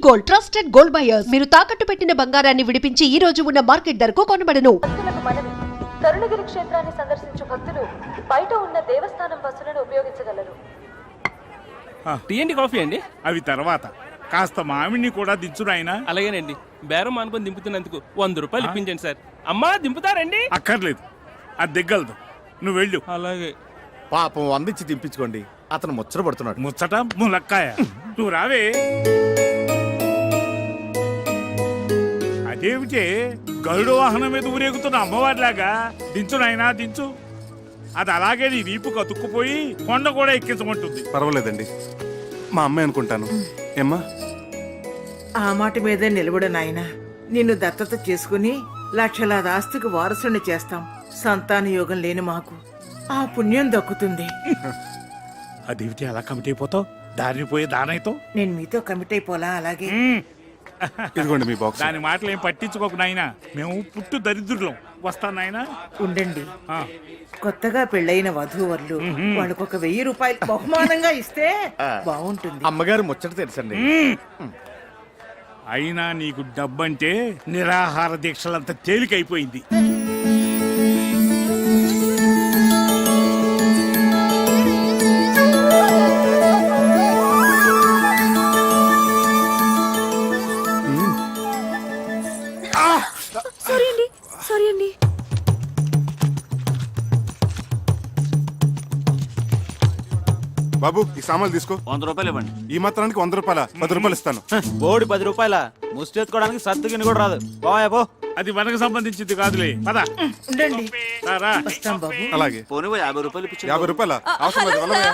Gold, trusted gold buyers. మీరు తాకట్టు పెట్టిన బంగారాన్ని విడిపించి ఈ రోజు ఉన్న మార్కెట్ ధరకు కొనబడను. భక్తులకు మనవి, కరుణగిరి క్షేత్రాన్ని సందర్శించు భక్తులు బయట ఉన్న దేవస్థానం బస్సులను ఉపయోగించగలరు. టీ అండి, కాఫీ అండి? అవి తర్వాత కాస్త మామిడిని కూడా దించుడు ఆయన. అలాగేనండి. బేరం అనుకొని దింపుతున్నందుకు 100 రూపాయలు ఇప్పించండి సార్. అమ్మా దింపుతారండి? అక్కర్లేదు, అది దిగ్గలదు. నువ్వు వెళ్ళు. అలాగే. పాపం అందించి దింపించుకోండి, అతను ముచ్చట పడుతున్నాడు. ముచ్చట ములక్కాయ. నువ్వు రావే. అదేమిటే గరుడు వాహనం మీద ఊరేగుతున్న అమ్మవారిలాగా దించు నాయనా, దించు. అది అలాగే నీ వీపు కతుక్కుపోయి కొండ కూడా ఎక్కించమంటుంది. పర్వాలేదండి, మా అమ్మాయి అనుకుంటాను. ఏమ్మా? ఆ మాట మీదే నిలబడు నాయనా. నిన్ను దత్తత చేసుకుని లక్షలాది ఆస్తికి వారసుని చేస్తాం. సంతాన యోగం లేని మాకు ఆ పుణ్యం దక్కుతుంది. అదేమిటి అలా కమిటీ అయిపోతావు? దారిని పోయే దానైతో నేను మీతో కమిట్ అయిపోలా. అలాగే ఇదిగోండి మీ బాక్స్. దాని మాటలు ఏం పట్టించుకోకు నాయనా, మేము పుట్టు దరిద్రులం. వస్తాను నాయనా. ఉండండి, ఆ, కొత్తగా పెళ్ళైన వధూవరులు వాళ్ళకొక 1000 రూపాయలు బహుమానంగా ఇస్తే బాగుంటుంది. అమ్మగారు ముచ్చట తెలుసండి. అయినా నీకు డబ్బంటే నిరాహార దీక్షలంత తేలికైపోయింది. సారీ అండి. బాబు, ఈ సామాన్లు తీసుకో. 100 రూపాయలు ఇవ్వండి. ఈ మాత్రానికి 100 రూపాయల? 10 రూపాయలు ఇస్తాను. బోడి 10 రూపాయల ముష్టి ఎత్తుకోవడానికి సత్తుగిని కూడా రాదు. పో. అది మనకు సంబంధించింది కాదులే, పద. ఉండండి, రారా. వస్తాం బాబు. అలాగే. పోనీ 50 రూపాయలు ఇప్పించండి. 50 రూపాయల అవసరం లేదు, వెళ్ళవయ్యా.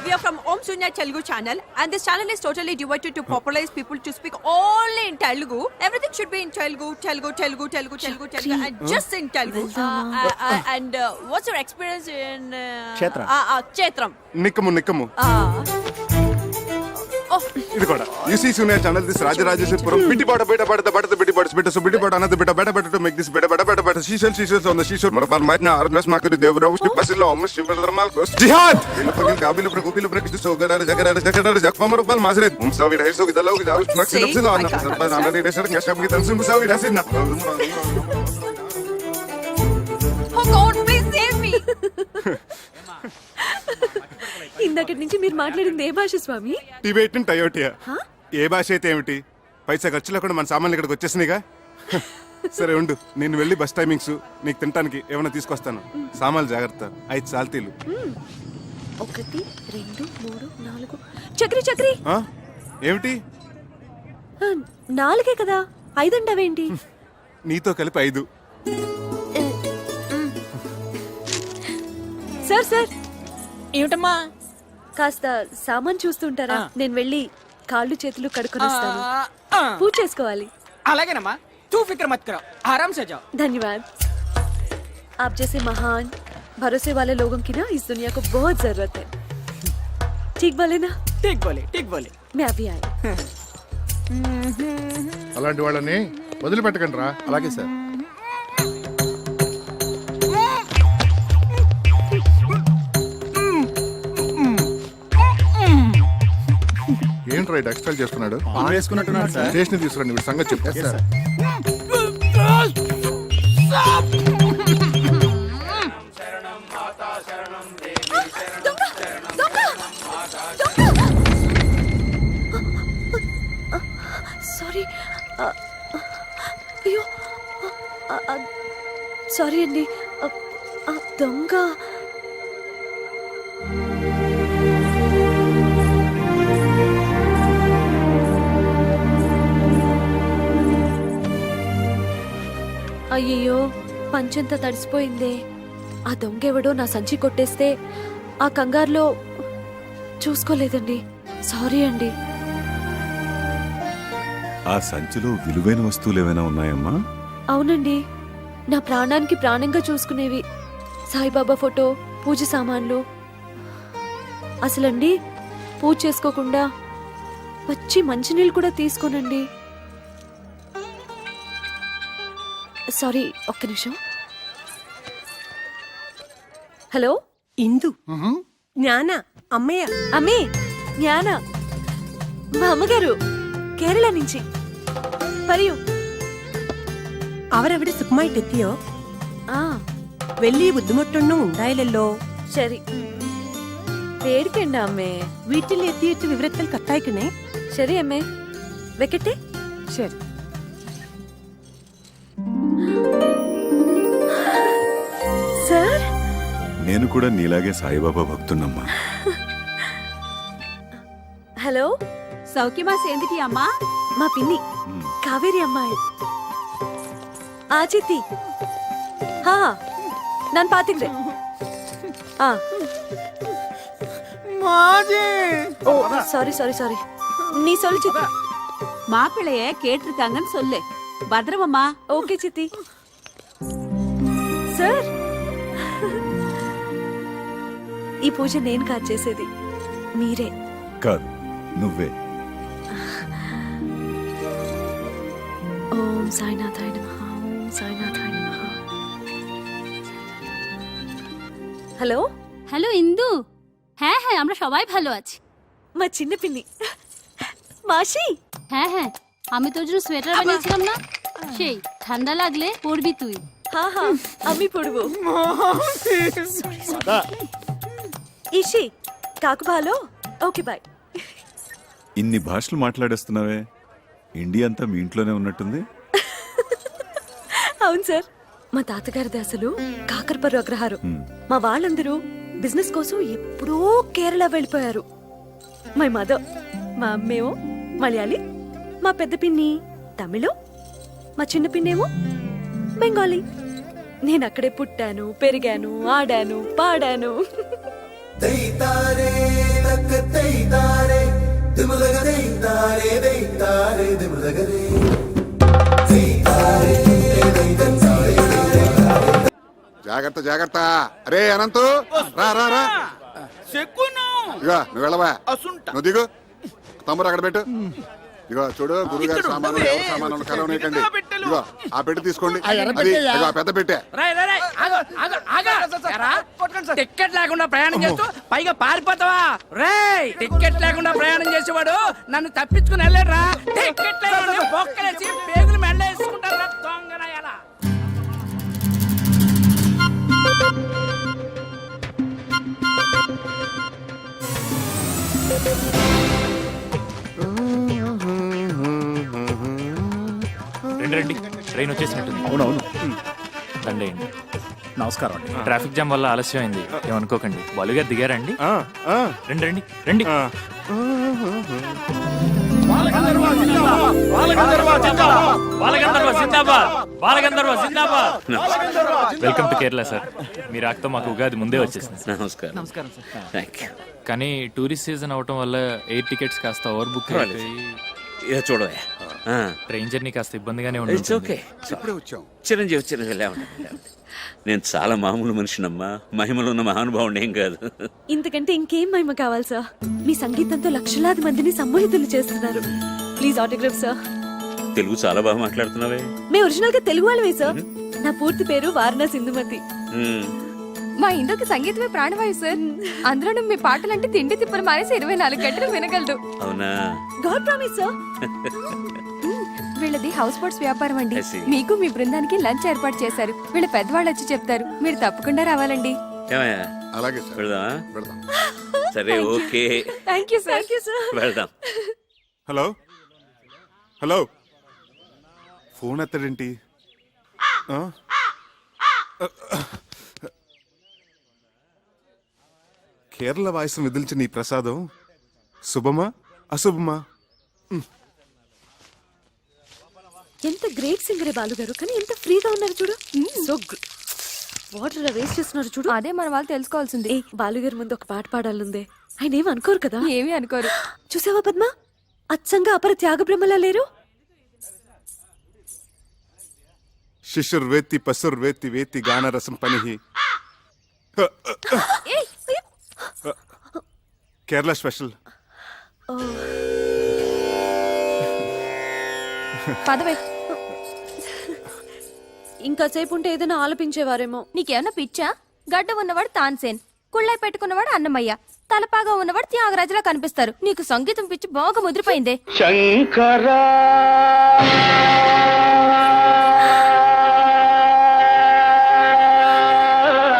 We are from Om Sunya Telugu channel, and this channel is totally devoted to popularize people to speak only in Telugu. Everything should be in Telugu, and just in Telugu. And what's your experience in Kshetram. Kshetram? నిక్కము. ఇది కూడా యూసీ సూనియర్ channel this Rajarajeswarapuram బిట్టిపాట బిట్టిపాట అన్నది బిట్ట to make this బిట్ట శీషల్స్ ఆన్ ద శీషోర్ మరపాల్ మైట్ నా ఆర్నస్ మాకరి దేవరావు స్టిపసిలో అమ్మ శివధర్మాల్ కోస్ జిహాద్ ఇలపగిల్ కాబిల్ ప్రకోపిల్ ప్రకిస్ సోగడార జగడార జక్ఫమ రూపాల్ మాజరే ముసవి రైసో గిదలో గిదావు స్నక్సిలో అన్న సర్బన్ అన్న రేసర్ కష్టం కి తన్సు ముసవి రసిన. Oh God, please save me! ఇందాకటి నుంచి మీరు మాట్లాడింది ఏ భాష స్వామి? టిబెటన్ టయోటియా. ఏ భాష అయితే ఏమిటి, పైసా ఖర్చు లేకుండా మన సామాన్లు ఇక్కడికి వచ్చేసినాయిగా. సరే ఉండు, నేను వెళ్ళి బస్ టైమింగ్స్ నీకు తినడానికి ఏమైనా తీసుకొస్తాను. సామాన్లు జాగ్రత్త. 5 సాల్తీలు. 1 2 3 4. చక్రి ఏమిటి? 4 కదా, 5 అంటావేంటి? నీతో కలిపి 5. సార్ ఏమిటమ్మా? కాస్త సామాన్ చూస్తుంటారా? నేను వెళ్ళి కాళ్ళు చేతులు కడుక్కొని వస్తాను. పూజ చేసుకోవాలి. అలాగేనమ్మా, తూ ఫిక్ర్ మత్ కరో, ఆరామ్ సే జాओ. धन्यवाद. आप जैसे महान भरोसे वाले लोगों की ना इस दुनिया को बहुत जरूरत है. ठीक बोले ना? ठीक बोले. मैं अभी आई. అలాంటి వాళ్ళని వదిలిపెట్టకండి రా. అలాగే సార్. ఏంట్రా ఎక్స్ట్రా చేస్తున్నాడు? వేసుకున్నట్టున్నాడు సార్. స్టేషన్ తీసుకురండి, వీడి సంగతి చెప్తా. సారీ. అయ్యో, సారీ అండి. దొంగ. అయ్యయ్యో, పంచంతా తడిసిపోయిందే. ఆ దొంగెవడో నా సంచి కొట్టేస్తే ఆ కంగారులో చూసుకోలేదండి. సారీ అండి. ఆ సంచిలో విలువైన వస్తువులు ఏమైనా ఉన్నాయమ్మా? అవునండి, నా ప్రాణానికి ప్రాణంగా చూసుకునేవి. సాయిబాబా ఫోటో, పూజ సామాన్లు. అసలండి పూజ చేసుకోకుండా వచ్చి మంచినీళ్ళు కూడా తీసుకోనండి. సారీ, ఒక్క నిమిషం. హలో, ఇందు, జ్ఞాన, అమ్మయ్య. అమ్మే, జ్ఞాన, మా అమ్మగారు. കേരള నుంచి പറയൂ. അവരവിടെ സുഖമായിട്ടെത്തിയോ? ആ വലിയ ബുദ്ധിമുട്ടൊന്നും ഉണ്ടായില്ലല്ലോ? ശരി. പേടിക്കണ്ട അമ്മേ. വീട്ടിൽ എത്തിയിട്ട് വിവരത്തിൽ കത്തയക്കണേ. ശരി അമ്മേ, വെക്കട്ടെ. ശരി. సార్ నేను కూడా నీలాగే సాయిబాబా భక్తున్నమ్మా. హలో, సౌఖ్యమా సేందిటి అమ్మా? మా పిన్ని కావేరి అమ్మాయి. ఆ చిత్తి హా ನಾನು ಪಾತಿದ್ದೆ. ಆ ஓ சாரி சாரி சாரி. நீ சொல்லு சித்தி. மாப்பிள்ளைய கேட்டிருக்காங்கன்னு சொல்லு. பத்திரமம்மா. ఓకే చిత్తి. సార్, ఈ పూజ నేను కాదు చేసేది, మీరే. కాదు, నువ్వే. ఓం సాయినాథాయ నమః. ఓం సాయినాథాయ నమః. হ্যালো হ্যালো ইন্দু, হ্যাঁ হ্যাঁ আমরা সবাই ভালো আছি। মা চিন্ন পিন্নি মাসি। হ্যাঁ হ্যাঁ আমি তোর জন্য সোয়েটার বানিয়েছিলাম না, সেই ঠান্ডা লাগলে পরবি তুই। হ্যাঁ হ্যাঁ আমি পড়বো। ఇషి కాకు భాలో. Okay bye. ఇన్ని భాషలు మాట్లాడేస్తున్నావే, ఇండియా అంతా మీ ఇంట్లోనే ఉన్నట్టుంది. అవును సార్, మా తాతగారిది అసలు కాకరపర్రు అగ్రహారం. మా వాళ్ళందరూ బిజినెస్ కోసం ఎప్పుడో కేరళ వెళ్ళిపోయారు. మై మదర్, మా అమ్మేమో మలయాళీ, మా పెద్ద పిన్ని తమిళం, మా చిన్న పిన్నేమో బెంగాలీ. నేను అక్కడే పుట్టాను, పెరిగాను, ఆడాను, పాడాను. జాగ్రత్త జాగ్రత్త. అరే అనంతు, రా రా రా. ఇగో నువ్వు వెళ్ళవా, నువ్వు దిగు. తమ్ముడు అక్కడ పెట్టు. ఇగో చూడు, గురుగారి సామాను ఎవరి సామాను కలవనీయకండి. ఇగో ఆ పెట్టి తీసుకోండి. అది ఇగో ఆ పెద్ద పెట్టే. టికెట్ లేకుండా ప్రయాణం చేస్తూ పైగా పారిపోతావా? రేయ్, టికెట్ లేకుండా ప్రయాణం చేసేవాడు నన్ను తప్పించుకుని వెళ్ళారా? టికెట్ లేకుండా బొక్కలేసి పేగులు మెల్ల వేసుకుంటారా దొంగనాయాలా? రండి, ట్రైన్ వచ్చేసినట్టుంది. అవునవును. రండి. నమస్కారం అండి. ట్రాఫిక్ జామ్ వల్ల ఆలస్యం అయింది, ఏమనుకోకండి. బాలుగారు దిగారండి? రండి రండి రండి. Welcome to Kerala sir. మీ రాకతో మాకు ఉగాది ముందే వచ్చేసింది. నమస్కారం సార్. కానీ టూరిస్ట్ సీజన్ అవటం వల్ల ఎయిర్ టికెట్స్ కాస్త ఓవర్ బుక్ అయిపోయి చూడవే, ట్రైన్ జర్నీ కాస్త ఇబ్బందిగానే ఉంటుంది. ఓకే, ఇప్పుడే వచ్చాం. చిరంజీవి నేను చాలా మామూలు మనిషినమ్మా, మహిమలో ఉన్న మహానుభావుడు ఏం కాదు. ఇంతకంటే ఇంకేం మహిమ కావాలి సార్? మీ సంగీతంతో లక్షలాది మందిని సమ్మోహితులు చేస్తున్నారు. Please autograph sir. తెలుగు చాలా బాగా మాట్లాడుతున్నావే. మేము ఒరిజినల్ గా తెలుగు వాళ్ళమే సార్. నా పూర్తి పేరు వారణా సింధుమతి. మా ఇందుకు సంగీతమే ప్రాణవాయు సార్. అందులోనూ మీ పాటలంటే తిండి తిప్పలు మానేసి 24 గంటలు వినగలదు. అవునా? God promise sir. వీళ్ళది హౌస్ బోట్స్ వ్యాపారం అండి. I see. మీకు మీ బృందానికి లంచ్ ఏర్పాటు చేశారు. వీళ్ళ పెద్దవాళ్ళు వచ్చి చెప్తారు, మీరు తప్పకుండా రావాలండి. ఏమయ్యా, అలాగే సార్, వెళదామా? వెళ్దాం. సరే, ఓకే, థ్యాంక్ యూ సార్. వెళ్దాం. హలో హలో, ఫోన్ ఎత్తడేంటి? కేరళ వాయిస్ను విదిల్చిన ఈ ప్రసాదం శుభమా అశుభమా? ఎంత గ్రేట్ సింగరే బాలు గారు, కానీ ఎంత ఫ్రీగా ఉన్నారు చూడు. సో వాటర్ వేస్ట్ చేస్తున్నారు చూడు. అదే మన వాళ్ళు తెలుసుకోవాల్సింది. ఏ బాలుగారి ముందు ఒక పాట పాడాలందే. ఆయన ఏమి అనుకోరు కదా? ఏమీ అనుకోరు. చూసావా పద్మ, అచ్చంగా అపర త్యాగ బ్రహ్మలా లేరు. శిశుర్ వేత్తి పసుర్ వేత్తి వేత్తి గానరసం పనిహి. కేరళ స్పెషల్. పదవే. ఇంకాసేపు ఉంటే ఏదైనా ఆలపించేవారేమో. నీకేమన్నా పిచ్చా? గడ్డ ఉన్నవాడు తాన్సేన్, కుళ్ళై పెట్టుకున్నవాడు అన్నమయ్య, తలపాగా ఉన్నవాడు త్యాగరాజులా కనిపిస్తారు. నీకు సంగీతం పిచ్చి బాగా ముదిరిపోయిందే.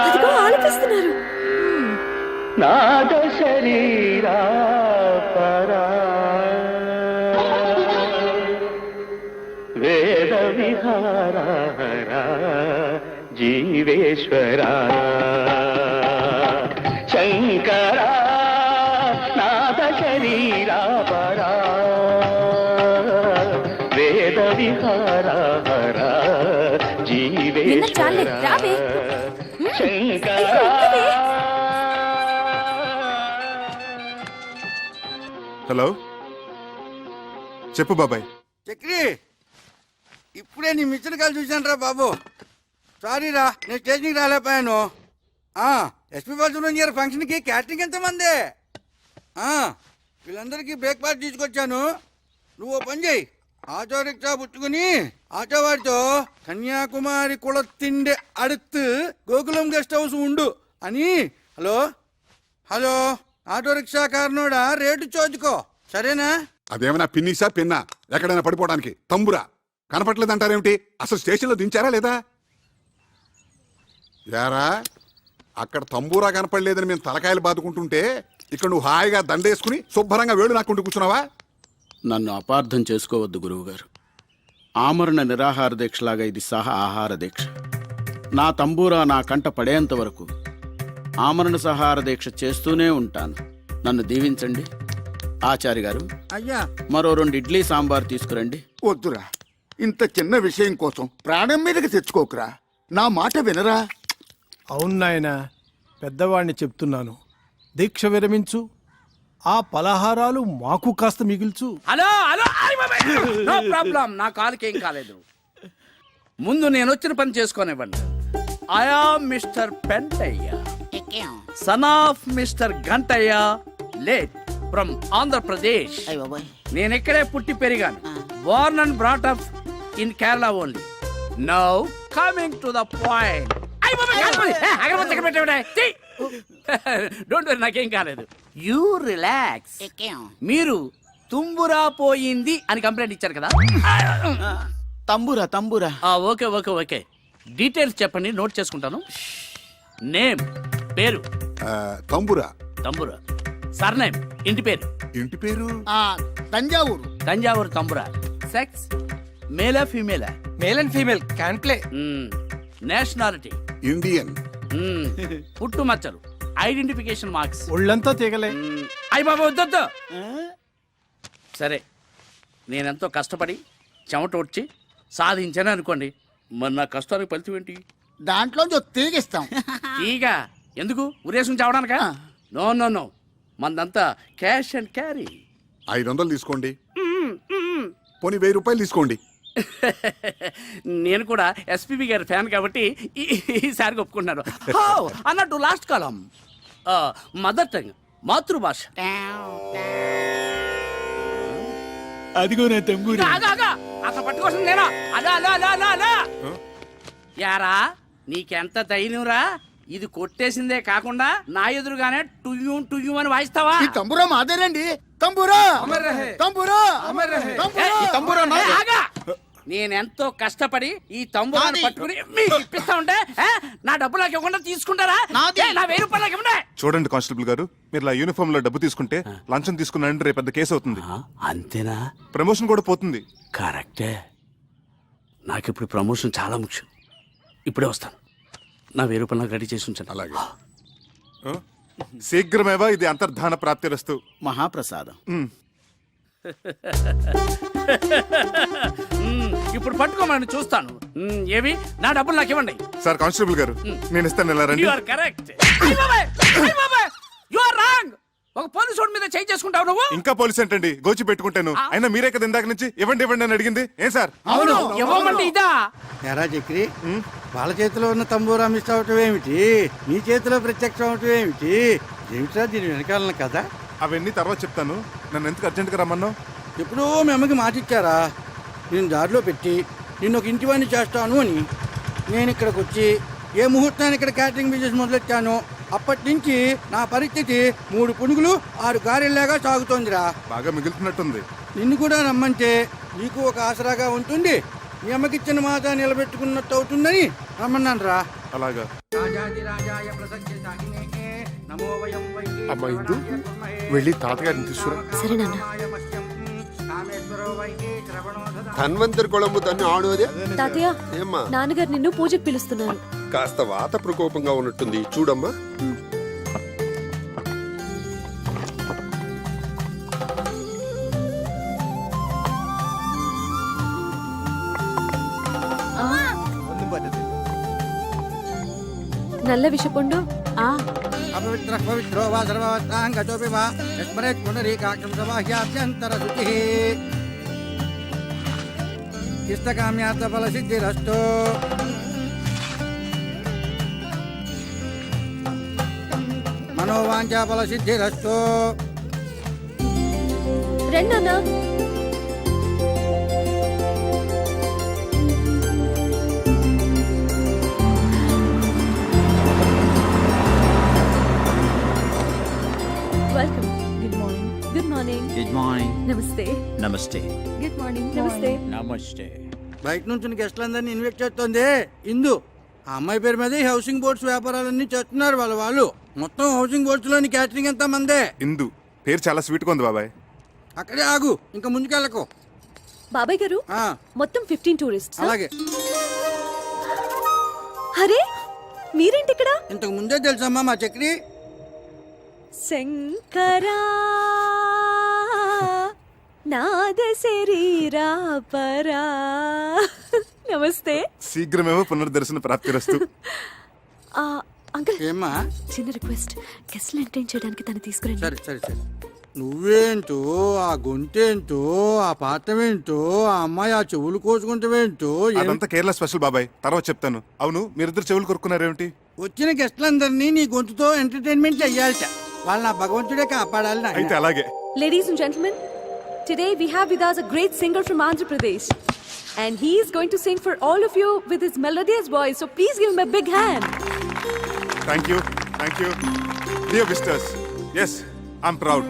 అదిగో ఆలపిస్తున్నారు. నాద శరీరా పరా వేద విహారా జీవేశ్వరా శంకరా నాద శరీరా పరా వేద విహారా నిన్న చాలే, రావే. శంకరా. హలో చెప్పు బాబాయ్. చక్రి, ఇప్పుడే నీ మిక్చర్ కాల్ చూశాను రా బాబు. సారీ రా, నేను స్టేషన్కి రాలేకపోయాను. ఎస్పీ బాలసుబ్రహ్మణ్యం గారి ఫంక్షన్కి క్యాటరింగ్ ఎంతమంది? వీళ్ళందరికీ బ్రేక్ఫాస్ట్ తీసుకొచ్చాను. నువ్వు ఓ పని చేయి, ఆటో రిక్షా పుచ్చుకుని ఆటో వాడితో కన్యాకుమారి కుల తిండి అడుత్తు గోకులం గెస్ట్ హౌస్ ఉండు అని. హలో హలో, ఆటో రిక్షా కారణోడా రేటు చోచుకో, సరేనా? అదేమైనా పిన్నిసా పిన్నా ఎక్కడైనా పడిపోవడానికి తంబురా కనపట్లేదంటారేమిటి? అసలు స్టేషన్లో దించారా లేదా? యారా అక్కడ తంబూరా కనపడలేదని మేము తలకాయలు బాదుకుంటుంటే ఇక్కడ నువ్వు హాయిగా దండేసుకుని శుభ్రంగా వేడు నాకుంటూ కూర్చున్నావా? నన్ను అపార్థం చేసుకోవద్దు గురువుగారు. ఆమరణ నిరాహార దీక్షలాగా ఇది సహా ఆహార దీక్ష. నా తంబూరా నా కంట పడేంత వరకు ఆమరణ సహార దీక్ష చేస్తూనే ఉంటాను. నన్ను దీవించండి. ఆచార్య గారు, అయ్యా మరో 2 ఇడ్లీ సాంబార్ తీసుకురండి. వద్దురా, ఇంత చిన్న విషయం కోసం ప్రాణం మీదకి తెచ్చుకోకురా. నా మాట వినరా? అవును నాయనా, పెద్దవాణ్ణి చెప్తున్నాను. దీక్ష విరమించు, ఆ పలహారాలు మాకు కాస్త మిగిల్చు. హలో హలో, నో ప్రాబ్లం, నా కాలుకేం కాలేదు. ముందు నేను వచ్చిన పని చేసుకోనివ్వండి. I am mister Pentayya, son of mister Gantayya, late from Andhra Pradesh. నేను ఇక్కడే పుట్టి పెరిగాను. Born and brought up in Kerala only. Now coming to the point. Don't worry, నాకేం కాలేదు. You relax. మీరు తుంబురా పోయింది అని కంప్లైంట్ ఇచ్చారు కదా? తంబురా తంబురా. ఓకే ఓకే ఓకే, డీటెయిల్స్ చెప్పండి, నోట్ చేసుకుంటాను. నేమ్, పేరు? తంబురా. తంబురా. సర్నేమ్, ఇంటి పేరు? ఇంటి పేరు తంజావూరు. తంజావూరు తంబురా. సెక్స్, మేలా ఫీమేలా? Male and female can play. Nationality? Indian. పుట్టు మచ్చలు, ఐడెంటిఫికేషన్ మార్క్స్? ఒళ్ళంతా తీగలే. అయ్య బాబా వద్దొద్దు. సరే, నేనెంతో కష్టపడి చెమట వచ్చి సాధించాను అనుకోండి, మరి నా కష్టానికి ఫలితం ఏంటి? దాంట్లో తీగిస్తాం. తీగ ఎందుకు? ఉరేసం చావడానికా? నో నో నో, మందంతా క్యాష్ అండ్ క్యారీ. 500 తీసుకోండి, పోనీ 1000 రూపాయలు తీసుకోండి. నేను కూడా ఎస్పీబీ గారి ఫ్యాన్ కాబట్టి ఈసారి ఒప్పుకున్నాను. అన్నట్టు లాస్ట్ కాలం మదర్ టంగ్, మాతృభాష. అదిగో నా తంబూరి. అసలు పట్టుకోసం నేనా? అలా అలా అలా అలా అలా. యారా, నీకెంత ధైర్యంరా? ఇది కొట్టేసిందే కాకుండా నా ఎదురుగానే టుయ్యూ టుయ్యూ అని వాయిస్తావా? తంబూరా మాదేనండి. తంబూరా తంబూరా తంబూరా. నేనెంతో కష్టపడి ఈ తంబురాన్ని పట్టుకుని మీకు ఇప్పిస్తా ఉంటే నా డబ్బు నాకు ఇవ్వకుండా తీసుకుంటారా? నా 1000 రూపాయలు నాకు ఇవ్వండి. చూడండి కానిస్టేబుల్ గారు, మీరు ఇలా యూనిఫామ్ లో డబ్బు తీసుకుంటే లంచం తీసుకున్నారంటే రేపు పెద్ద కేసు అవుతుంది. అంతేనా? ప్రమోషన్ కూడా పోతుంది. కరెక్టే. నాకు ఇప్పుడు ప్రమోషన్ చాలా ముఖ్యం. ఇప్పుడే వస్తాను. నా 1000 రూపాయలు నాకు రెడీ చేసి ఉంచాను. అలాగే. శీఘ్రమేవా ఇది అంతర్ధాన ప్రాప్తిరస్తు. మహాప్రసాదం. ఇప్పుడు పట్టుకోమని చూస్తాను. ఏవి? నా డబ్బులు నాకు ఇవ్వండి. సార్ కానిస్టేబుల్ గారు, నేను ఇస్తాను. ఎలా రండి. You are correct. You are wrong. ఒక పోలీసు వాడి మీద చేయి చేసుకుంటావు నువ్వు. ఇంకా పోలీస్ ఏంటండి, గోచి పెట్టుకుంటాను. అయినా మీరే కదా ఇందాక నుంచి ఇవ్వండి ఇవ్వండి అని అడిగింది. ఏం సార్? అవును, ఇవ్వమంటే ఇదా? ఎరా చక్రి, వాళ్ళ చేతిలో ఉన్న తంబూరా మిస్ అవటం ఏమిటి? నీ చేతిలో ప్రత్యక్షం అవటం ఏమిటి? ఏమిట్రా దీని వెనకాలన కదా? అవన్నీ తర్వాత చెప్తాను. నన్ను ఎందుకు అర్జెంట్గా రమ్మన్నావు? ఎప్పుడో మీ అమ్మకి మాట ఇచ్చారా, నేను దారిలో పెట్టి నిన్ను ఒక ఇంటివాణ్ణి చేస్తాను అని. నేను ఇక్కడికి వచ్చి ఏ ముహూర్తాన్ని ఇక్కడ క్యాటరింగ్ బిజినెస్ మొదలెట్టాను, అప్పటి నుంచి నా పరిస్థితి 3 పునుగులు 6 గారెల్లాగా సాగుతోందిరా. బాగా మిగులుతున్నట్టుంది. నిన్ను కూడా రమ్మంటే నీకు ఒక ఆసరాగా ఉంటుంది, మీ అమ్మకిచ్చిన మాట నిలబెట్టుకున్నట్టు అవుతుందని రమ్మన్నాను రా. అలాగా. అమ్మా ఇందు వెళ్ళి తాతగారిని తీసుకురా. సరే నాన్న. ధన్వంతరి కొళంబు తన్ని ఆడోదే. తాతయ్య, ఏమ్మా నాన్నగారు నిన్ను పూజకు పిలుస్తున్నారు. కాస్త వాత ప్రకోపంగా ఉన్నట్టుంది, చూడమ్మా. నల్ల విషపుండు. అపవిత్ర పవిత్రో వా సర్వవత్రాంగతోపి వా యస్మరేత్ పునరీకాక్షం సమాహ్యాభ్యంతర శుచిః. ఇష్టకామ్యార్థ ఫల సిద్ధిరస్తు. మనోవాంఛా ఫల సిద్ధిరస్తు. రెండన్నా. Welcome. Good morning. Good morning. Good morning. నమస్తే. నమస్తే. Good morning. నమస్తే. నమస్తే. బయట నుంచి గెస్టులందరినీ ఇన్వైట్ చేస్తుంది ఇందు. ఆ అమ్మాయి పేరు మీద ఈ హౌసింగ్ బోర్డ్స్ వ్యాపారాలన్నీ చేస్తున్నారు వాళ్ళు. మొత్తం హౌసింగ్ బోర్డ్స్ లోని క్యాటరింగ్ అంతా మందే. ఇందు పేరు చాలా స్వీట్ గా ఉంది బాబాయ్. అక్కడే ఆగు, ఇంకా ముందుకెళ్ళకు. బాబాయ్ గారు, మొత్తం 15 టూరిస్ట్. అలాగే. అరే మీరేంటి ఇక్కడ? ఇంతకు ముందే తెలుసమ్మా మా చక్రి. శంకరా నాద శరీరా పరా. నమస్తే. శీఘ్రమేమో పునర్దర్శన ప్రాప్తిరస్తు. అంకుల్, ఏమ్మా? చిన్న రిక్వెస్ట్, గెస్ట్ ఎంటర్టైన్ చేయడానికి తను తీసుకురండి. సరే సరే సరే. నువ్వేంటో, ఆ గొంతేంటో, ఆ పాఠమేంటో, ఆ అమ్మాయి ఆ చెవులు కోసుకుంటావేంటో. అదంతా కేరళ స్పెషల్ బాబాయ్, తర్వాత చెప్తాను. అవును, మీరిద్దరు చెవులు కొరుకున్నారేమిటి? వచ్చిన గెస్టులందరినీ నీ గొంతుతో ఎంటర్టైన్మెంట్ చెయ్యాలట. వాళ్ళ నా భగవంతుడే కాపాడాలి. అయితే అలాగే. Ladies and gentlemen, today we have with us a great singer from Andhra Pradesh, and he is going to sing for all of you with his melodious voice. So please give him a big hand. Thank you. Dear visitors, yes, I'm proud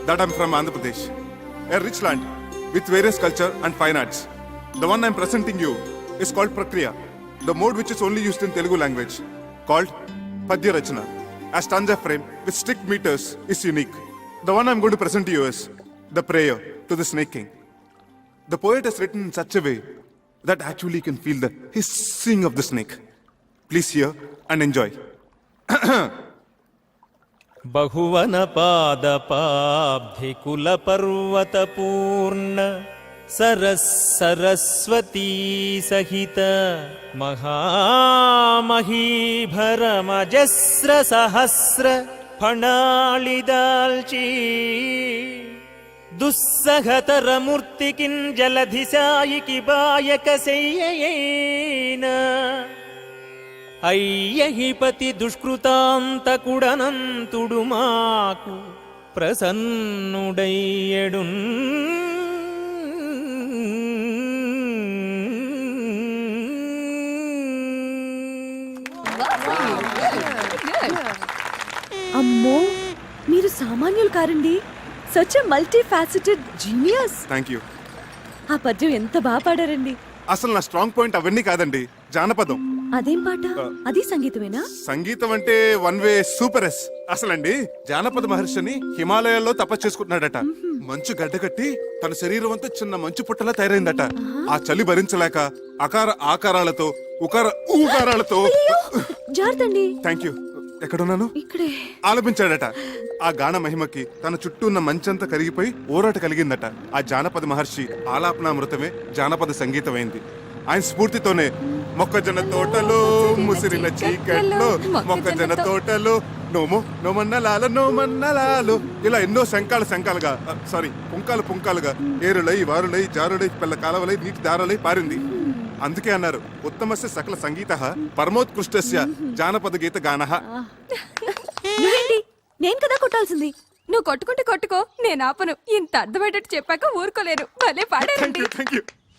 that I'm from Andhra Pradesh, a rich land with various culture and fine arts. The one I'm presenting you is called Prakriya, the mode which is only used in Telugu language, called Padya Rachana. A stanza frame with strict meters is unique. The one I'm going to present to you is the prayer to the Snake King. The poet has written in such a way that actually you can feel the hissing of the snake. Please hear and enjoy. బహువన పాదపాబ్ధి కుల పర్వత పూర్ణ సరస్వతీ సహిత మహామహీభరమజస్ర సహస్ర ఫణాళిదాల్చీ దుస్సహతర మూర్తికిన్ జలధిశాయికి బాయక శయ్యయేన అయ్యహిపతి దుష్కృతాంతకుడనంతుడు మాకు ప్రసన్నుడయ్యడు. అమ్మో, మీరు సామాన్యులు కారండి. Such a multi faceted genius. Thank you. ఆ పద్యం ఎంత బాగా పాడారండి. అసలు నా స్ట్రాంగ్ పాయింట్ అవన్నీ కాదండి, జానపదం. అదేం పాట? అది సంగీతమేనా? సంగీతం అంటే వన్ వే సూపర్ ఎస్. అసలండి జానపద మహర్షిని హిమాలయాల్లో తపస్సు చేసుకుంటున్నాడట. మంచు గడ్డకట్టి తన శరీరం అంతా చిన్న మంచు పుట్టలా తయారైందట. ఆ చలి భరించలేక అకార ఆకారాలతో ఉకార ఊకారాలతో జార్తండి. Thank you. ఎక్కడున్నాను? ఇక్కడే. ఆలపించాడట. ఆ గాన మహిమకి తన చుట్టూ ఉన్న మంచంతా కరిగిపోయి ఊరాట కలిగిందట. ఆ జానపద మహర్షి ఆలాపనామృతమే జానపద సంగీతమైంది. ఆయన స్ఫూర్తితోనే మొక్కజొన్న తోటలో ముసిరిన చీకట్లో మొక్కజొన్న తోటలో నోమో నోమన్నలాల నోమన్నలాలు ఇలా ఎన్నో శంకాలుగా సారీ పుంకాలుగా ఏరులై వారులై జారులై పిల్ల కాలవలై నీటి దారులై పారింది. అందుకే అన్నారు ఉత్తమస్య సకల సంగీత పరమోత్కృష్టస్య జానపద గీత గానః. నేను కదా కొట్టాల్సింది. నువ్వు కొట్టుకుంటే కొట్టుకో, నేను ఆపను. ఇంత అర్థమయ్యేటట్టు చెప్పాక ఊరుకోలేను. భలే పాడారండి.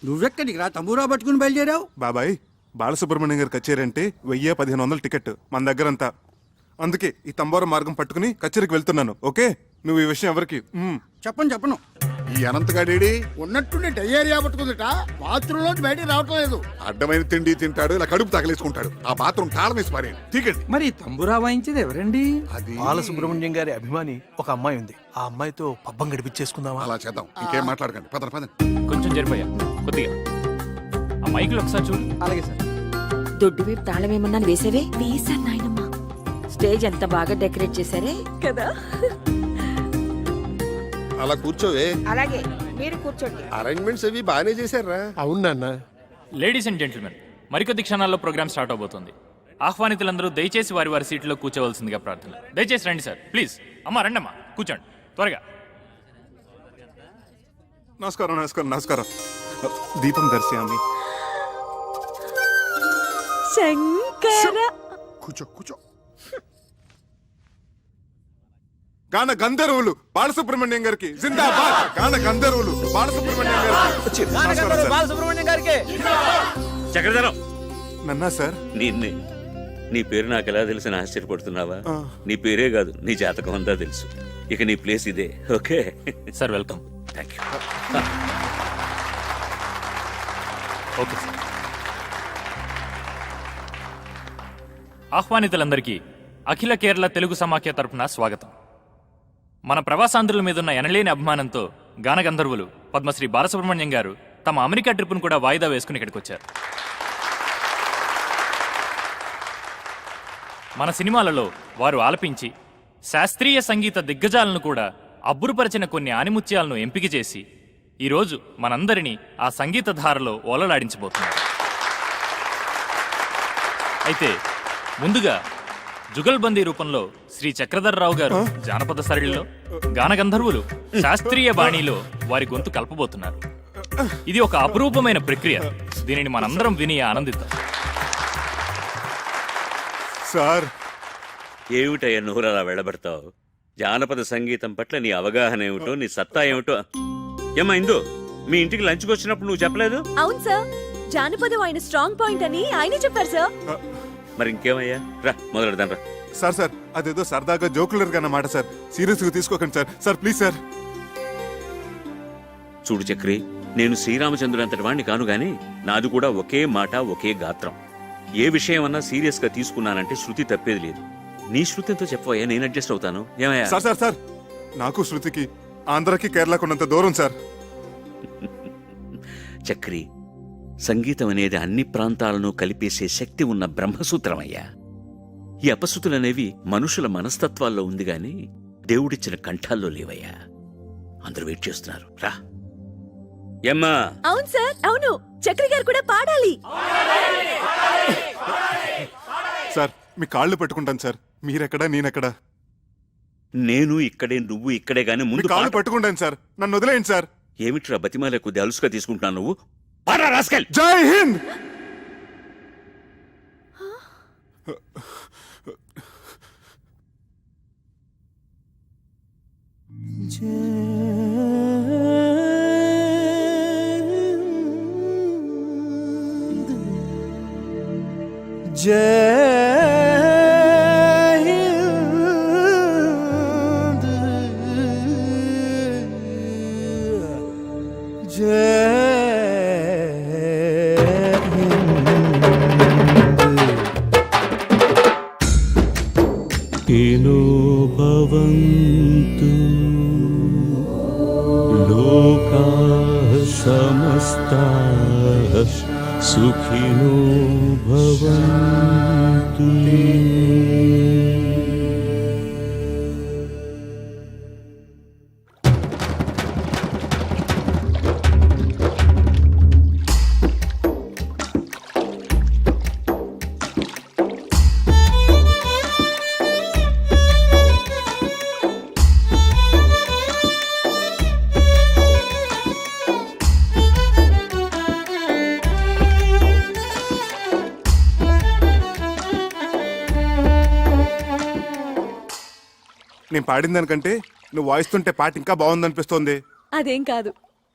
నువ్వెక్కడికి రా తంబూరా పట్టుకుని బయలుదేరావు? బాబాయ్, బాలసుబ్రహ్మణ్యం గారి కచేరీ అంటే 1000-1500 టికెట్. మన దగ్గరంతా అందుకే ఈ తంబోర మార్గం పట్టుకుని కచేరికి వెళ్తున్నాను. ఓకే, నువ్వు ఈ విషయం ఎవరికి చెప్పను. ఈ అనంతగాడేడి ఉన్నట్టుండి డయేరియా పట్టుకుందిట, బాత్రూంలో బయటికి రావటం లేదు. అడ్డమైన తిండి తింటాడు, ఇలా కడుపు తగలేసుకుంటాడు. ఆ బాత్రూమ్ తాళం వేసి పారేయండి. తీకండి. మరి తంబురా వాయించేది ఎవరండి? అది బాలసుబ్రహ్మణ్యం గారి అభిమాని ఒక అమ్మాయి ఉంది. ఆ అమ్మాయితో పబ్బం గడిపించేసుకుందామా? అలా చేద్దాం. ఇంకేం మాట్లాడకండి. పదండి. కొంచెం జరిపోయా కొద్దిగా ఆ మైకులు ఒకసారి చూడు. అలాగే సార్. దొడ్డు వైపు తాళం ఏమన్నాను వేసేవే? వేసాను నాయనమ్మా. స్టేజ్ ఎంత బాగా డెకరేట్ చేశారే కదా. అలా కూర్చోవే. అలాగే మీరు కూర్చోండి. అరేంజ్మెంట్స్ అవి బాగానే చేశారా? అవును నాన్న. లేడీస్ అండ్ జెంటిల్మెన్, మరికొద్ది క్షణాల్లో ప్రోగ్రామ్ స్టార్ట్ అవబోతుంది. ఆహ్వానితులందరూ దయచేసి వారి వారి సీట్లో కూర్చోవలసిందిగా ప్రార్థన. దయచేసి రండి సార్, ప్లీజ్. అమ్మా రండమ్మా, కూర్చోండి త్వరగా. నమస్కారం. దీపం దర్శయామి. శంకర కూర్చో. గాన గంధర్వులు బాలసుబ్రహ్మణ్యం గారికి జిందాబాద్. గాన గంధర్వులు బాలసుబ్రహ్మణ్యం గారికి. బాలసుబ్రహ్మణ్యం గారికి చక్రధరం, నన్నా సార్? నీ పేరు నాకు ఎలా తెలిసిన ఆశ్చర్యపడుతున్నావా? నీ పేరే కాదు, నీ జాతకం అంతా తెలుసు. ఇక నీ ప్లేస్ ఇదే. Okay sir, welcome. Thank you. Okay sir. ఆహ్వానితులందరికీ అఖిల కేరళ తెలుగు సమాఖ్య తరపున స్వాగతం. మన ప్రవాసాంధ్రుల మీదున్న ఎనలేని అభిమానంతో గానగంధర్వులు పద్మశ్రీ బాలసుబ్రహ్మణ్యం గారు తమ అమెరికా ట్రిప్ను కూడా వాయిదా వేసుకుని ఇక్కడికి వచ్చారు. మన సినిమాలలో వారు ఆలపించి శాస్త్రీయ సంగీత దిగ్గజాలను కూడా అబ్బురుపరిచిన కొన్ని ఆనిముత్యాలను ఎంపిక చేసి ఈరోజు మనందరినీ ఆ సంగీత ధారలో ఓలలాడించబోతున్నారు. అయితే ముందుగా జుగల్బందీ రూపంలో శ్రీ చక్రధర్రావు గారు జానపద సరళిలో, గానగంధర్వులు శాస్త్రీయ బాణీలో వారి గొంతు కలపబోతున్నారు. ఇది ఒక అపురూపమైన ప్రక్రియ. దీనిని మనందరం విని ఆనందిద్దాం. సార్, ఏమిటయ్యా నోరు అలా వెళ్ళబడతావు? జానపద సంగీతం పట్ల నీ అవగాహన ఏమిటో, నీ సత్తా ఏమిటో. ఏమ్మా ఇందు, మీ ఇంటికి లంచ్కి వచ్చినప్పుడు నువ్వు చెప్పలేదు? అవును సార్, జానపదం ఆయన స్ట్రాంగ్ పాయింట్ అని ఆయనే చెప్పారు సార్. మరి ఇంకేమయ్యా, రా మొదలెడదాం రా. సార్ అదేదో సరదాగా జోకులర్గా అన్నమాట సార్. సీరియస్ గా తీసుకోకండి సార్ ప్లీజ్ సార్. చూడు చక్రి, నేను శ్రీరామచంద్రుడు అంతటి వాణ్ణి కాను గాని నాది కూడా ఒకే మాట, ఒకే గాత్రం. ఏ విషయం అన్నా సీరియస్ గా తీసుకున్నానంటే శృతి తప్పేది లేదు. నీ శృతి ఎంతో చెప్పవయ్యా, నేను అడ్జస్ట్ అవుతాను. ఏమయ్యా? సార్ నాకు శృతికి ఆంధ్రకి కేరళకు ఉన్నంత దూరం సార్. చక్రి, సంగీతం అనేది అన్ని ప్రాంతాలను కలిపేసే శక్తి ఉన్న బ్రహ్మసూత్రమయ్యా. ఈ అపశృతులనేవి మనుషుల మనస్తత్వాల్లో ఉంది గాని దేవుడిచ్చిన కంఠాల్లో లేవయ్యా. అందరూ వెయిట్ చేస్తున్నారు, రా. ఎమ్మా? అవును సార్, అవును. చక్రి గారు కూడా పాడాలి. సార్, మీ కాళ్ళు పెట్టుకుంటాను సార్. మీరెక్కడా, నేనెక్కడా? నేను ఇక్కడే, నువ్వు ఇక్కడే గాని ముందు కాళ్ళు పట్టుకుంటాను సార్. నన్ను వదిలేయండి సార్. ఏమిట్రా బతిమాలే కొద్ది అలుసుగా తీసుకుంటున్నాను నువ్వు? పారా రాస్కెల్. జై హింద్. భవంతు లోకాః సమస్తాః సుఖినో భవంతు. నేను పాడిన దానికంటే నువ్వు వాయిస్తుంటే పాట ఇంకా బాగుందనిపిస్తోంది. అదేం కాదు,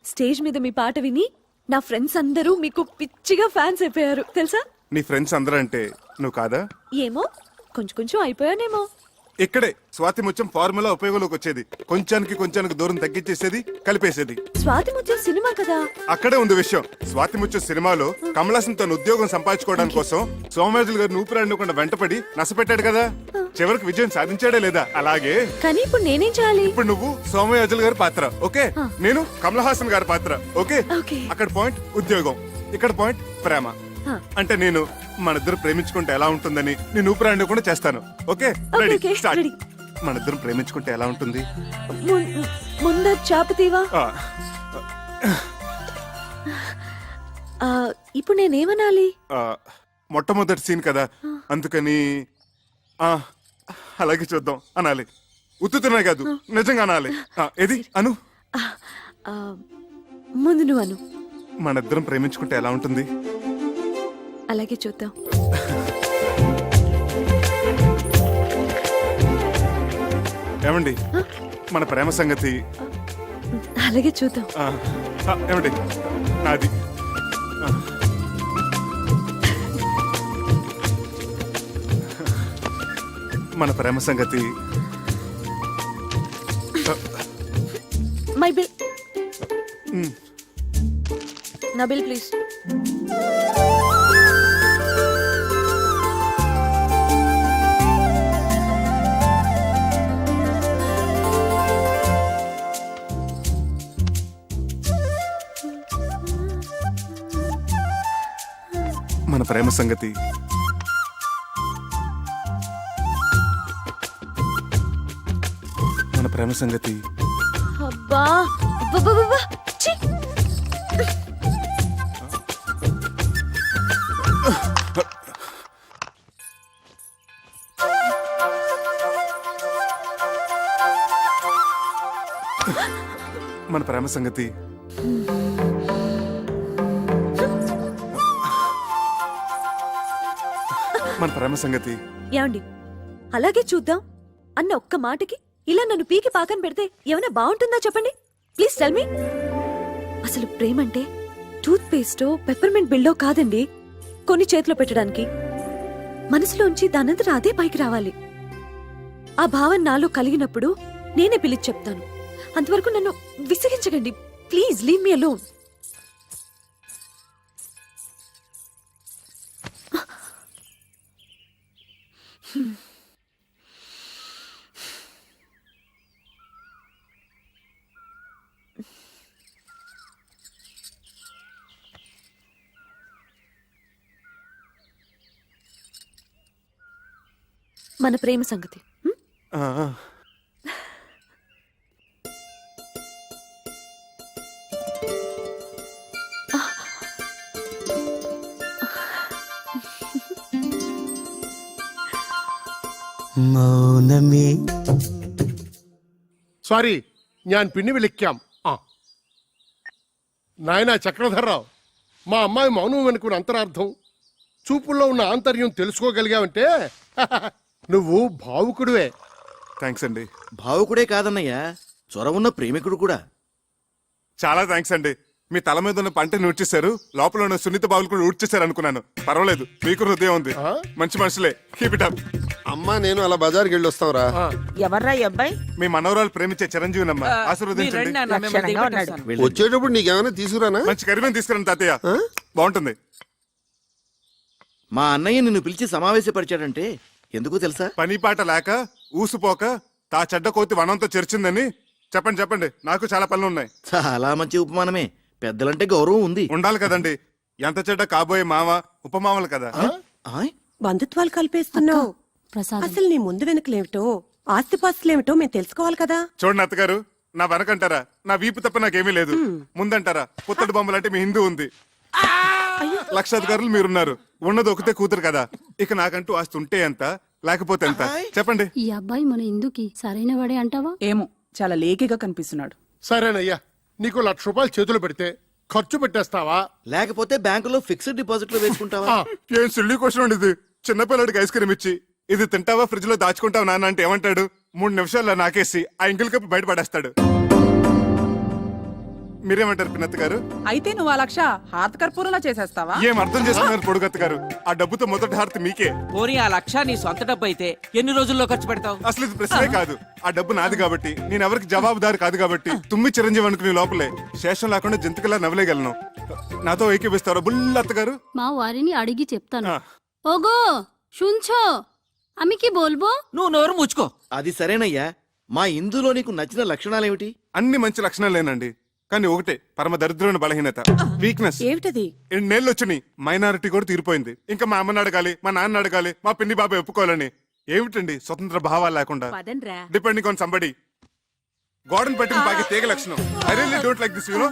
స్టేజ్ మీద మీ పాట విని నా ఫ్రెండ్స్ అందరూ మీకు పిచ్చిగా ఫ్యాన్స్ అయిపోయారు తెలుసా. నీ ఫ్రెండ్స్ అందరూ అంటే నువ్వు కాదా? ఏమో, కొంచెం కొంచెం అయిపోయానేమో. ఇక్కడే స్వాతి ముత్యం ఫార్ములా ఉపయోగంలోకి వచ్చేది. కొంచానికి దూరం తగ్గించేసేది, కలిపేసేది. స్వాతి ముత్యం సినిమా కదా. అక్కడే ఉంది విషయం. స్వాతి ముత్యం సినిమాలో కమలాసన్ తన ఉద్యోగం సంపాదించుకోవడానికి కోసం సోమరాజులు గారిని ఊపిరాడకుండా వెంటపడి నసపెట్టాడు కదా. చివరికి విజయం సాధించాడే లేదా? అలాగే కానీ ఇప్పుడు నేనేం చేయాలి? ఇప్పుడు నువ్వు సోమయాజులు గారి పాత్ర, ఓకే? నేను కమల్ హాసన్ గారి పాత్ర, ఓకే? ఓకే. అక్కడ పాయింట్ ఉద్యోగం, ఇక్కడ పాయింట్ ప్రేమ. అంటే నేను మనిద్దరు ప్రేమించుకుంటే ఎలా ఉంటుందని నేను ఊపిరాడిని కూడా చేస్తాను, ఓకే? Ready, start. మనిద్దరం ప్రేమించుకుంటే ఎలా ఉంటుంది? ముందు చాపతీవా. ఇప్పుడు నేనేమనాలి? మొట్టమొదటి సీన్ కదా, అందుకని అలాగే చూద్దాం అనాలి. ఉత్తుతున్నాయి కాదు, నిజంగా అనాలి. ఏది అను? ముందు నువ్వు అను. మనిద్దరం ప్రేమించుకుంటే ఎలా ఉంటుంది? అలాగే చూద్దాం. ఏమండి మన ప్రేమ సంగతి? అలాగే చూద్దాం. ఏమండి నాది? మన ప్రేమ సంగతి? My bill. నా బిల్ ప్లీజ్. మన ప్రేమ సంగతి? మన ప్రేమ సంగతి? అబ్బా అబ్బబ్బబ్బబ్బా. ఛీ! మన ప్రేమ సంగతి? మన ప్రేమ సంగతి? ఏమండి అలాగే చూద్దాం అన్న ఒక్క మాటకి ఇలా నన్ను పీకి పాకం పెడితే ఏమైనా బాగుంటుందా చెప్పండి ప్లీజ్ టెల్ మీ. అసలు ప్రేమంటే టూత్ పేస్టో పెప్పర్మెంట్ బిల్డో కాదండి, కొన్ని చేతిలో పెట్టడానికి. మనసులోంచి దానంతట అదే పైకి రావాలి. ఆ భావన నాలో కలిగినప్పుడు నేనే పిలిచి చెప్తాను. అంతవరకు నన్ను విసిగించకండి ప్లీజ్, లీవ్ మీ అలోన్. మన ప్రేమ సంగతి. മൗനമേ. సారీ, ഞാൻ പിന്നെ വിളിക്കാം. నాయనా చక్రధర్రావు, మా అమ్మాయి మౌనం వెనుకున్న అంతరార్థం, చూపుల్లో ఉన్న ఆంతర్యం తెలుసుకోగలిగావంటే నువ్వు భావుకుడివే. థ్యాంక్స్ అండి. భావుకుడే కాదన్నయ్యా, చొరవున్న ప్రేమికుడు కూడా. చాలా థ్యాంక్స్ అండి. మీ తల మీద ఉన్న పంటని ఊడ్చేశారు, లోపల ఉన్న సున్నిత బావులు కూడా ఊడ్చేశారు అనుకున్నాను. పర్వాలేదు, మీకు హృదయం ఉంది, మంచి మనుషులే. Keep it up. అమ్మా నేను అలా బజార్కి వెళ్ళి వస్తావురా. ఎవర్రా ఈ అబ్బాయి? మీ మనవరాలు ప్రేమించే చిరంజీవినమ్మ, ఆశీర్వదించండి. వచ్చేటప్పుడు నీకేమైనా తీసుకురానా? మంచి కరిమేం తీసుకురండి తాతయ్య, బాగుంటుంది. మా అన్నయ్య నిన్ను పిలిచి సమావేశపరిచాడంటే ఎందుకు తెలుసా? పని పాట లేక ఊసుపోక తా చెడ్డ కోతి వనంతో చెరిచిందని చెప్పండి. చెప్పండి, నాకు చాలా పనులు ఉన్నాయి. చాలా మంచి ఉపమానమే. పెద్దలంటే గౌరవం ఉంది, ఉండాలి కదండి. ఎంత చెడ్డ కాబోయే మామ ఉపమామలు కదా. బంధుత్వాలు కలిపేస్తున్నావు. అసలు నీ ముందు వెనుకలేమిటో, ఆస్తిపాస్తులేమిటో మేము తెలుసుకోవాలి కదా. చూడండి అత్తగారు, నా వెనకంటారా నా వీపు తప్ప నాకేమీ లేదు, ముందంటారా పుత్తడి బొమ్మలంటే మీ హిందూ ఉంది, లక్షాధికారులు మీరున్నారు, ఉన్నది ఒకతే కూతురు కదా. ఇక నాకంటూ ఆస్తి ఉంటే ఎంత, లేకపోతే ఎంత చెప్పండి. ఈ అబ్బాయి మన ఇందుకి సరైన వాడే అంటావా? ఏమో, చాలా లేకిగా కనిపిస్తున్నాడు. సరేనయ్యా, నీకు 1,00,000 రూపాయలు చేతులు పెడితే ఖర్చు పెట్టేస్తావా, లేకపోతే బ్యాంకులో ఫిక్స్డ్ డిపాజిట్ లో వేసుకుంటావా? ఏం సిల్లీ క్వశ్చన్ అండి ఇది. చిన్నపిల్లడికి ఐస్ క్రీమ్ ఇచ్చి ఇది తింటావా ఫ్రిడ్జ్ లో దాచుకుంటావా నాన్న అంటే ఏమంటాడు? 3 నిమిషాల్లో నాకేసి ఆ ఇంగిల్ కప్పు బయటపడేస్తాడు. మీరేమంటారు పిన్నత్త గారు? అయితే నువ్వు ఆ లక్ష హారత కర్పూరంలా చేసేస్తావా? ఏం అర్థం చేసుకున్నారు పొడుగత్త గారు? ఆ డబ్బుతో మొదటి హారతి మీకే. పోనీ ఆ లక్ష నీ సొంత డబ్బు అయితే ఎన్ని రోజుల్లో ఖర్చు పెడతావు? అసలు ఇది ప్రశ్నే కాదు. ఆ డబ్బు నాది కాబట్టి, నేను ఎవరికి జవాబుదారు కాదు కాబట్టి, తుమ్మి చిరంజీవి అనుకునే లోపలే శేషం లేకుండా జంతికలా నవ్వలేగలను. నాతో ఏకీపిస్తారా బుల్లత్త గారు? మా వారిని అడిగి చెప్తాను. ఆ. ఓగో শুনছো আমি কি বলবো? నువ్వు నోరు ముచ్చుకో. అది సరేనయ్యా, మా ఇందులో నీకు నచ్చిన లక్షణాలేమిటి? అన్ని మంచి లక్షణాలేనండి, కానీ ఒకటే పరమ దరిద్రమైన బలహీనత, వీక్నెస్. ఏమిటది? ఎన్నేళ్ళు వచ్చినాయి, మైనారిటీ కూడా తీరిపోయింది. ఇంకా మా అమ్మని అడగాలి, మా నాన్న అడగాలి, మా పిన్ని బాబాయ్ ఒప్పుకోవాలని. ఏమిటండి స్వతంత్ర భావాలు లేకుండా, డిపెండింగ్ ఆన్ సంబడి. గోడను పెట్టిన బాగా తీగ లక్షణం. I really don't like this, you know.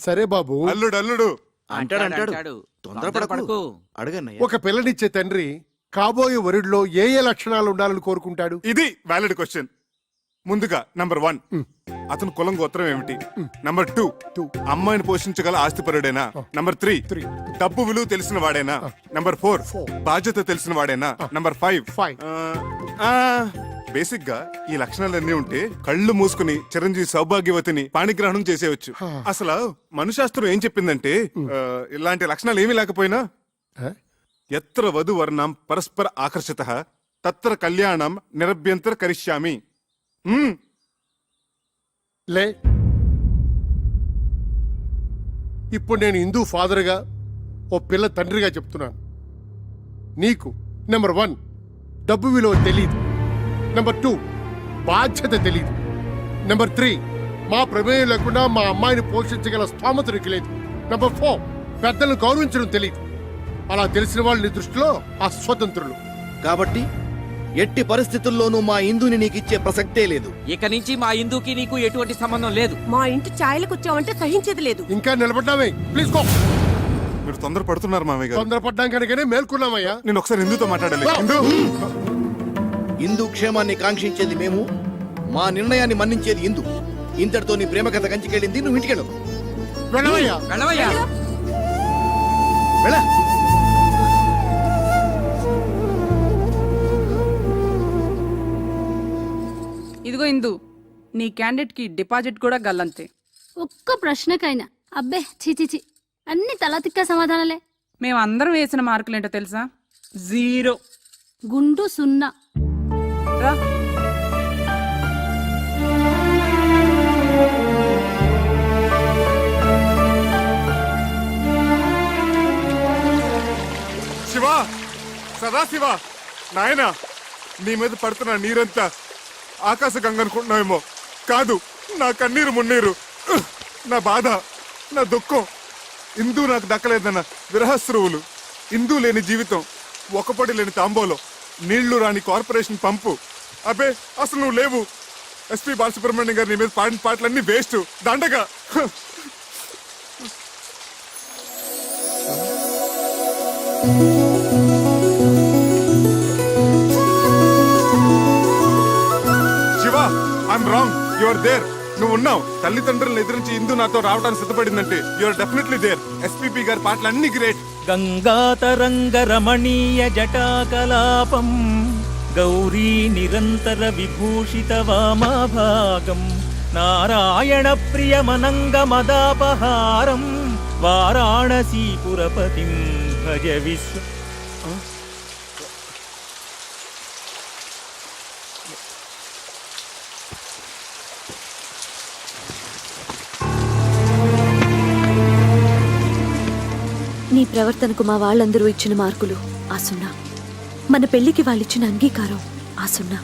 సరే బాబు, అల్లుడు అంటాడు. తొందరపడకు, అడగన్నయ్య. ఒక పిల్లనిచ్చే తండ్రి కాబోయే వరుడిలో ఏ ఏ లక్షణాలు ఉండాలని కోరుకుంటాడు? ఇది వ్యాలిడ్ క్వశ్చన్. ముందుగా నంబర్ 1, అతను కులం గోత్రం ఏమిటి? నంబర్ 2, అమ్మాయిని పోషించగల ఆస్తిపరుడేనా? నంబర్ 3, డబ్బు విలువ తెలిసిన వాడేనా? నంబర్ 4, బాధ్యత తెలిసిన వాడేనా? నంబర్ 5, బేసిక్ గా ఈ లక్షణాలన్నీ ఉంటే కళ్ళు మూసుకుని చిరంజీవి సౌభాగ్యవతిని పాణిగ్రహణం చేసేయచ్చు. అసలు మనుశాస్త్రం ఏం చెప్పిందంటే, ఇలాంటి లక్షణాలు ఏమీ లేకపోయినా ఎత్ర వధు వర్ణం పరస్పర ఆకర్షితః తత్ర కళ్యాణం నిరభ్యంతర కరిష్యామి. లే, ఇప్పుడు నేను హిందూ ఫాదర్గా ఓ పిల్ల తండ్రిగా చెప్తున్నాను. నీకు నెంబర్ 1 డబ్బు విలువ తెలీదు. నెంబర్ 2 బాధ్యత తెలీదు. నెంబర్ 3 మా ప్రమేయం లేకుండా మా అమ్మాయిని పోషించగల స్థోమత నీకు లేదు. నెంబర్ 4 పెద్దలను గౌరవించడం తెలియదు. అలా తెలిసిన వాళ్ళు నీ దృష్టిలో అస్వతంత్రులు. కాబట్టి ఎట్టి పరిస్థితుల్లోనూ మా ఇందుని నీకు ఇచ్చే ప్రసక్తే లేదు. ఇక నుంచి మా ఇందుకి నీకు ఎటువంటి సంబంధం లేదు. మా ఇంటి ఛాయలకు వచ్చావంటే సహించేది లేదు. ఇంకా నిలబడ్డామే, ప్లీజ్ గో. మీరు తొందర పడుతున్నారు మామయ్య గారు. తొందరపడ్డాం కనుకనే మేల్కొన్నామయ్యా. నేను ఒకసారి హిందూతో మాట్లాడాలి. హిందూ క్షేమాన్ని కాంక్షించేది మేము, మా నిర్ణయాన్ని మన్నించేది హిందూ. ఇంతటితో నీ ప్రేమ కథ కంచికెళ్ళింది, నువ్వు ఇంటికెళ్ళు. వెళ్ళవయ్యా. వెళ్ళవయ్యా. వెళ్ళ. ఇదిగో ఇందు, నీ క్యాండిడేట్ కి డిపాజిట్ కూడా గల్లంతే. ఒక్క ప్రశ్నకైనా అబ్బే చిచిచి అన్ని తలతిక్క సమాధానాలే. మేమందరం వేసిన మార్కులేంటో తెలుసా? 0. గుండు 0. రా. శివ, సదాశివ, నాయనా, నీ మీద పడుతున్న నీరంతా ఆకాశ గంగ అనుకుంటున్నావేమో. కాదు, నా కన్నీరు మున్నీరు, నా బాధ, నా దుఃఖం. ఇందూ నాకు దక్కలేదన్న విరహస్రువులు, ఇందూ లేని జీవితం, ఒకపడి లేని తాంబోలో, నీళ్లు రాని కార్పొరేషన్ పంపు. అబ్బే, అసలు నువ్వు లేవు. ఎస్పీ బాలసుబ్రహ్మణ్యం గారు నీ మీద పాడిన పాటలన్నీ వేస్ట్, దండగా. Shiva, I'm wrong, you are there. నువ్వు ఉన్నావు. తల్లిదండ్రులను ఎదిరించి ఇందు నాతో రావడానికి సిద్ధపడిందంటే you are definitely there. SPB గారి పాటలు అన్ని గ్రేట్. గంగాతరంగ రమణీయ జటాకలాపం గౌరీ నిరంతర విభూషిత వామాభాగం నారాయణ ప్రియమనంగ మదాపహారం వారాణసీపురపతిం భజ విశ్వ. నీ ప్రవర్తనకు మా వాళ్ళందరూ ఇచ్చిన మార్కులు ఆ 0. మన పెళ్లికి వాళ్ళిచ్చిన అంగీకారం ఆ 0.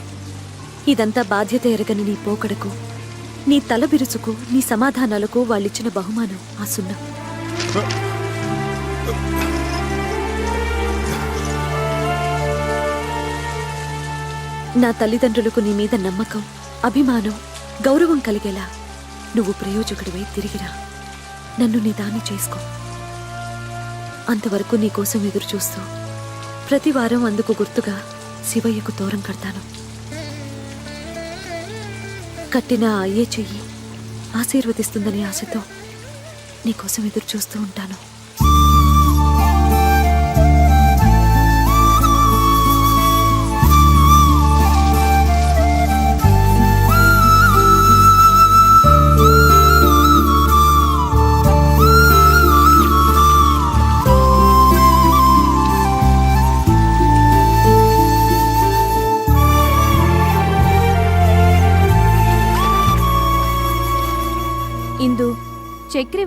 ఇదంతా బాధ్యత ఎరగని నీ పోకడకు, నీ తల బిరుచుకు, నీ సమాధానాలకు వాళ్ళిచ్చిన బహుమానం ఆ 0. నా తల్లిదండ్రులకు నీ మీద నమ్మకం, అభిమానం, గౌరవం కలిగేలా నువ్వు ప్రయోజకుడివై తిరిగిరా. నన్ను నీ దాన్ని చేసుకో. అంతవరకు నీకోసం ఎదురు చూస్తూ ప్రతి వారం అందుకు గుర్తుగా శివయ్యకు తోరం కడతాను. కట్టిన అయ్యే చెయ్యి ఆశీర్వదిస్తుందని ఆశతో నీకోసం ఎదురు చూస్తూ ఉంటాను.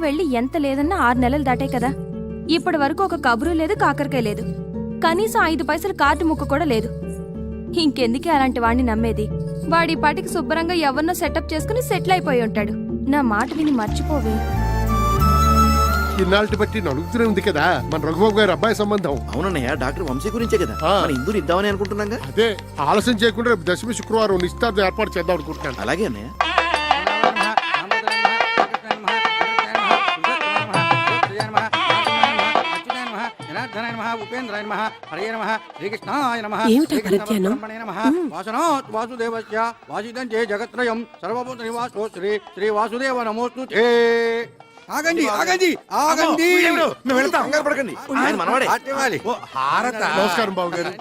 వెళ్ళి ఎంత లేదన్నా 6 నెలలు దాటే కదా. ఇప్పటి వరకు ఒక కబురు లేదు, కాకరకాయ లేదు. కనీసం 5 పైసలు కార్డు ముక్క కూడా లేదు. ఇంకెందుకే అలాంటి వాడిని నమ్మేది? వాడి పాటికి శుభ్రంగా ఎవరినో సెటప్ చేసుకుని సెటిల్ అయిపోయి ఉంటాడు. నా మాట విని మర్చిపోవే. ఇన్నాళ్ళకి బట్టి నడుగుతూనే ఉంది కదా మన రఘుబాబు గారి అబ్బాయి సంబంధం. అవునన్నయ్య, డాక్టర్ వంశీ గురించే కదా మన ఇందూరు ఇద్దామని అనుకుంటున్నాగా. అదే ఆలస్యం చేయకుండా రేపు దశమి శుక్రవారం నిశ్చితార్థం ఏర్పాటు చేద్దాం అనుకుంటున్నాను. అలాగే అన్నయ్య. ఆగండి ఆగండి ఆగండి. మేము వెళ్తాం, కంగారు పడకండి. ఆయన మనవాడే. నమస్కారం బాబు గారు.